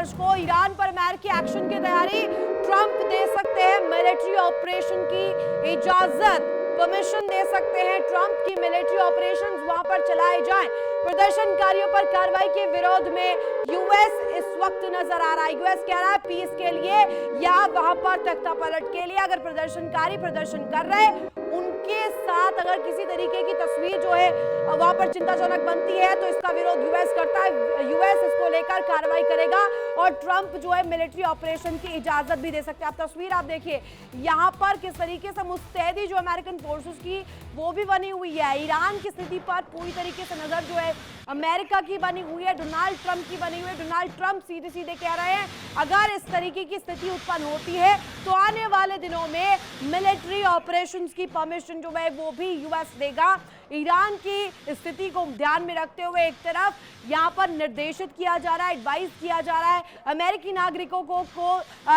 दर्शकों, ईरान पर अमेरिकी एक्शन की तैयारी। ट्रंप दे सकते हैं मिलिट्री ऑपरेशन की इजाजत, परमिशन दे सकते हैं ट्रंप की मिलिट्री ऑपरेशंस वहां पर चलाए जाएं। प्रदर्शनकारियों पर कार्रवाई के विरोध में यूएस इस वक्त नजर आ रहा है। यूएस कह रहा है पीस के लिए या वहां पर तख्ता पलट के लिए अगर प्रदर्शनकारी प्रदर्शन कर रहे हैं उनके साथ अगर किसी तरीके की तस्वीर जो है वहां पर चिंताजनक बनती है तो इसका विरोध यूएस करता है। यूएस इसको लेकर कार्रवाई करेगा और ट्रंप जो है मिलिट्री ऑपरेशन की इजाजत भी दे सकते हैं। आप तस्वीर आप देखिए यहां पर किस तरीके से मुस्तैदी जो अमेरिकन फोर्सेस की वो भी बनी हुई है। ईरान की स्थिति पर पूरी तरीके से नजर जो है अमेरिका की बनी हुई है, डोनाल्ड ट्रंप की बनी हुई है। डोनाल्ड ट्रंप सीधे सीधे कह रहे हैं अगर इस तरीके की स्थिति उत्पन्न होती है तो आने वाले दिनों में मिलिट्री ऑपरेशंस की परमिशन जो है वो भी यूएस देगा। ईरान की स्थिति को ध्यान में रखते हुए एक तरफ यहां पर निर्देशित किया जा रहा है, एडवाइस किया जा रहा है अमेरिकी नागरिकों को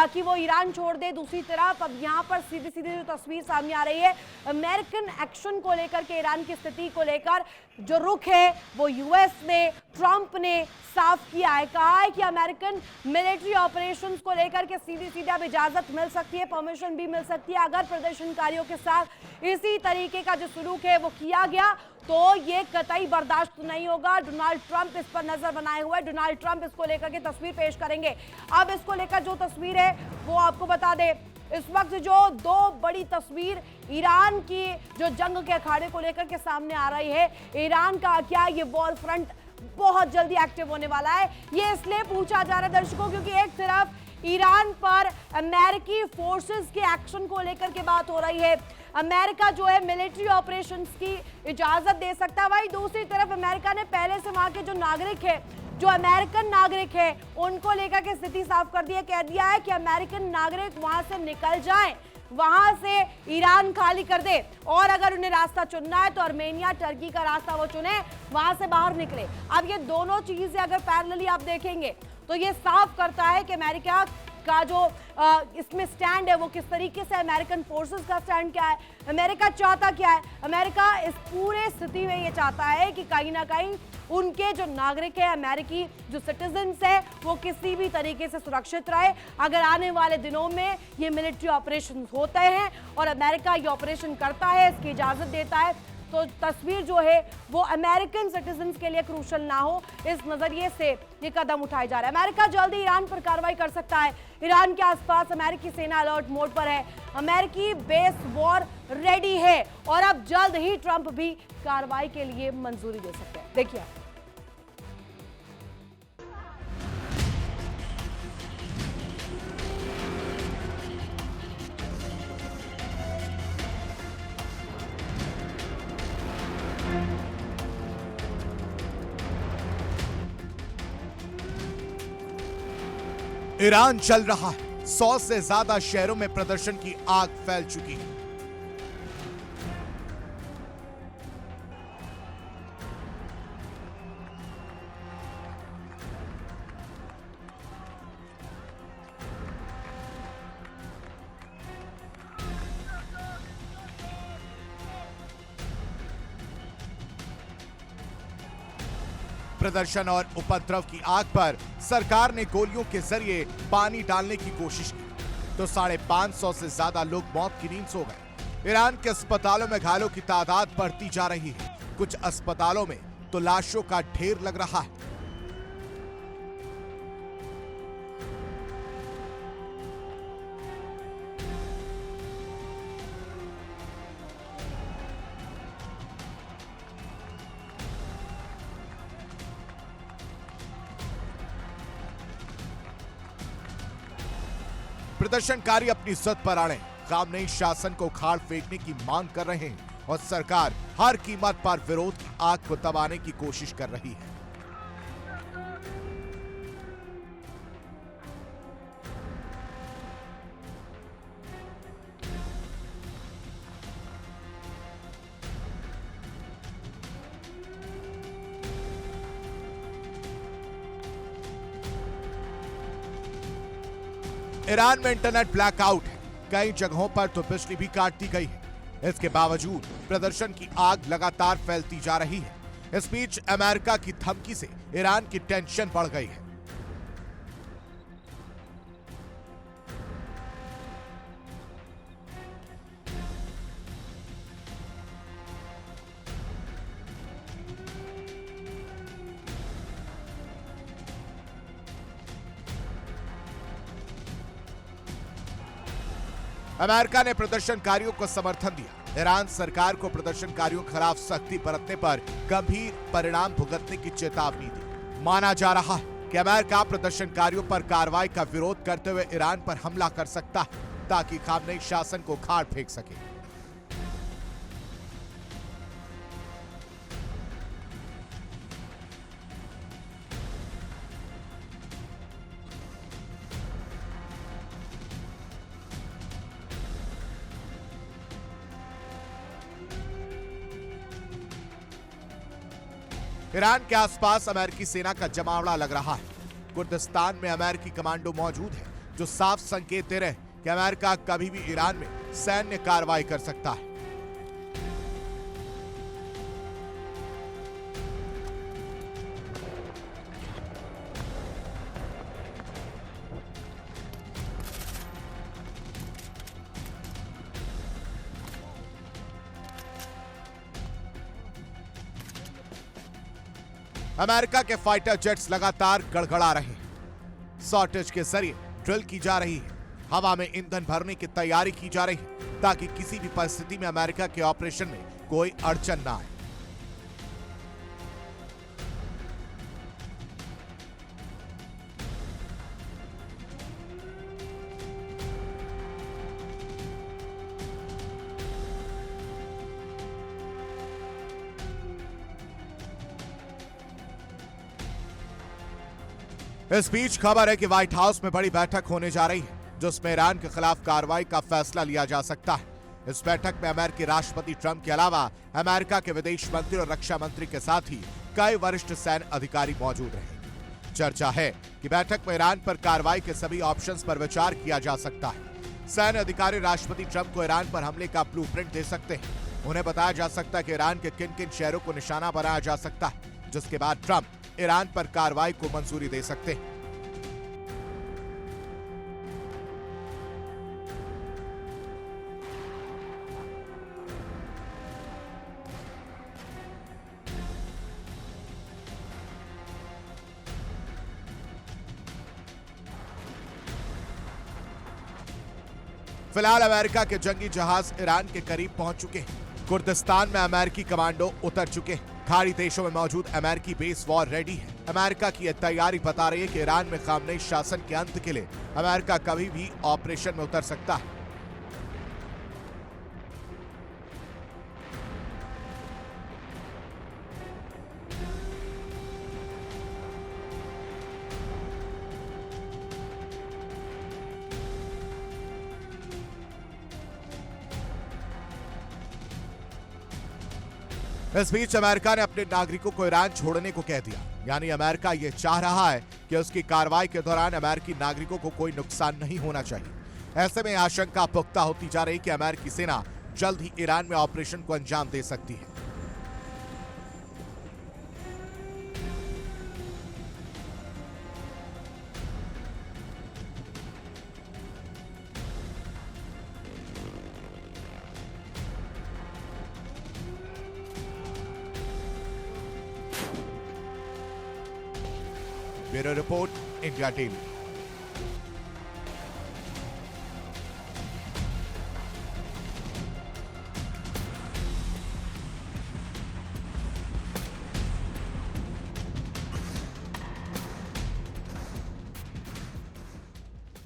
कि वो ईरान छोड़ दे। दूसरी तरफ अब यहां पर सीधी सीधी जो तस्वीर सामने आ रही है अमेरिकन एक्शन को लेकर के, ईरान की स्थिति को लेकर जो रुख है वो यूएस ने, ट्रंप ने साफ किया है। कहा है कि अमेरिकन मिलिट्री ऑपरेशंस को लेकर के सीधी सीधे अब इजाजत मिल सकती है, परमिशन भी मिल सकती है अगर प्रदर्शनकारियों के साथ इसी तरीके का जो सलूक है वो किया गया तो ये कतई बर्दाश्त नहीं होगा। डोनाल्ड ट्रंप इस पर नजर बनाए हुए, डोनाल्ड ट्रंप इसको लेकर के तस्वीर पेश करेंगे। अब इसको लेकर जो तस्वीर है वो आपको बता दे, इस वक्त जो दो बड़ी तस्वीर ईरान की जो जंग के अखाड़े को लेकर के सामने आ रही है, ईरान का क्या ये वॉर फ्रंट बहुत जल्दी एक्टिव होने वाला है। ये इसलिए पूछा जा रहा है दर्शकों क्योंकि एक तरफ ईरान पर अमेरिकी फोर्सेस के एक्शन को लेकर के बात हो रही है, अमेरिका जो है मिलिट्री ऑपरेशंस की इजाजत दे सकता है। वहीं दूसरी तरफ अमेरिका ने पहले से वहां के जो नागरिक है, जो अमेरिकन नागरिक है उनको लेकर के स्थिति साफ कर दी है, कह दिया है कि अमेरिकन नागरिक वहां से निकल जाएं, वहां से ईरान खाली कर दे और अगर उन्हें रास्ता चुनना है तो आर्मेनिया, टर्की का रास्ता वो चुने, वहां से बाहर निकले। अब ये दोनों चीजें अगर पैरेलली आप देखेंगे तो ये साफ करता है कि अमेरिका का जो इसमें स्टैंड है वो किस तरीके से, अमेरिकन फोर्सेस का स्टैंड क्या है, अमेरिका चाहता क्या है। अमेरिका इस पूरे स्थिति में ये चाहता है कि कहीं ना कहीं उनके जो नागरिक है, अमेरिकी जो सिटीजन्स है वो किसी भी तरीके से सुरक्षित रहे। अगर आने वाले दिनों में ये मिलिट्री ऑपरेशन होते हैं और अमेरिका ये ऑपरेशन करता है, इसकी इजाजत देता है तो तस्वीर जो है वो अमेरिकन सिटीजन्स के लिए क्रूशल ना हो, इस नजरिए से ये कदम उठाए जा रहा है। अमेरिका जल्दी ईरान पर कार्रवाई कर सकता है। ईरान के आसपास अमेरिकी सेना अलर्ट मोड पर है, अमेरिकी बेस वॉर रेडी है और अब जल्द ही ट्रंप भी कार्रवाई के लिए मंजूरी दे सकते हैं। देखिए ईरान चल रहा है, 100 से ज्यादा शहरों में प्रदर्शन की आग फैल चुकी है। प्रदर्शन और उपद्रव की आग पर सरकार ने गोलियों के जरिए पानी डालने की कोशिश की तो 550 से ज्यादा लोग मौत की नींद सो गए। ईरान के अस्पतालों में घायलों की तादाद बढ़ती जा रही है, कुछ अस्पतालों में तो लाशों का ढेर लग रहा है। प्रदर्शनकारी अपनी जिद पर अड़े, खामनेई शासन को उखाड़ फेंकने की मांग कर रहे हैं और सरकार हर कीमत पर विरोध की आग को दबाने की कोशिश कर रही है। ईरान में इंटरनेट ब्लैकआउट है, कई जगहों पर तो बिजली भी काट दी गई है। इसके बावजूद प्रदर्शन की आग लगातार फैलती जा रही है। इस बीच अमेरिका की धमकी से ईरान की टेंशन बढ़ गई है। अमेरिका ने प्रदर्शनकारियों को समर्थन दिया। ईरान सरकार को प्रदर्शनकारियों के खिलाफ सख्ती बरतने पर गंभीर परिणाम भुगतने की चेतावनी दी। माना जा रहा है कि अमेरिका प्रदर्शनकारियों पर कार्रवाई का विरोध करते हुए ईरान पर हमला कर सकता है ताकि खामनेई शासन को खाड़ फेंक सके। ईरान के आसपास अमेरिकी सेना का जमावड़ा लग रहा है। कुर्दिस्तान में अमेरिकी कमांडो मौजूद है जो साफ संकेत दे रहे हैं कि अमेरिका कभी भी ईरान में सैन्य कार्रवाई कर सकता है। अमेरिका के फाइटर जेट्स लगातार गड़गड़ा रहे हैं। शॉर्टेज के जरिए ड्रिल की जा रही है। हवा में ईंधन भरने की तैयारी की जा रही है ताकि किसी भी परिस्थिति में अमेरिका के ऑपरेशन में कोई अड़चन ना आए। इस बीच खबर है कि व्हाइट हाउस में बड़ी बैठक होने जा रही है जिसमें ईरान के खिलाफ कार्रवाई का फैसला लिया जा सकता है। इस बैठक में अमेरिकी राष्ट्रपति ट्रंप के अलावा अमेरिका के विदेश मंत्री और रक्षा मंत्री के साथ ही कई वरिष्ठ सैन्य अधिकारी मौजूद रहे। चर्चा है कि बैठक में ईरान पर कार्रवाई के सभी ऑप्शंस पर विचार किया जा सकता है। सैन्य अधिकारी राष्ट्रपति ट्रंप को ईरान पर हमले का ब्लूप्रिंट दे सकते हैं। उन्हें बताया जा सकता है कि ईरान के किन किन शहरों को निशाना बनाया जा सकता है, जिसके बाद ट्रंप ईरान पर कार्रवाई को मंजूरी दे सकते हैं। फिलहाल अमेरिका के जंगी जहाज ईरान के करीब पहुंच चुके हैं। कुर्दिस्तान में अमेरिकी कमांडो उतर चुके हैं। खाड़ी देशों में मौजूद अमेरिकी बेस वॉर रेडी है। अमेरिका की यह तैयारी बता रही है कि ईरान में खामनेई शासन के अंत के लिए अमेरिका कभी भी ऑपरेशन में उतर सकता है। इस बीच अमेरिका ने अपने नागरिकों को ईरान छोड़ने को कह दिया। यानी अमेरिका यह चाह रहा है कि उसकी कार्रवाई के दौरान अमेरिकी नागरिकों को कोई नुकसान नहीं होना चाहिए। ऐसे में आशंका पुख्ता होती जा रही कि अमेरिकी सेना जल्द ही ईरान में ऑपरेशन को अंजाम दे सकती है। Bureau report, India daily.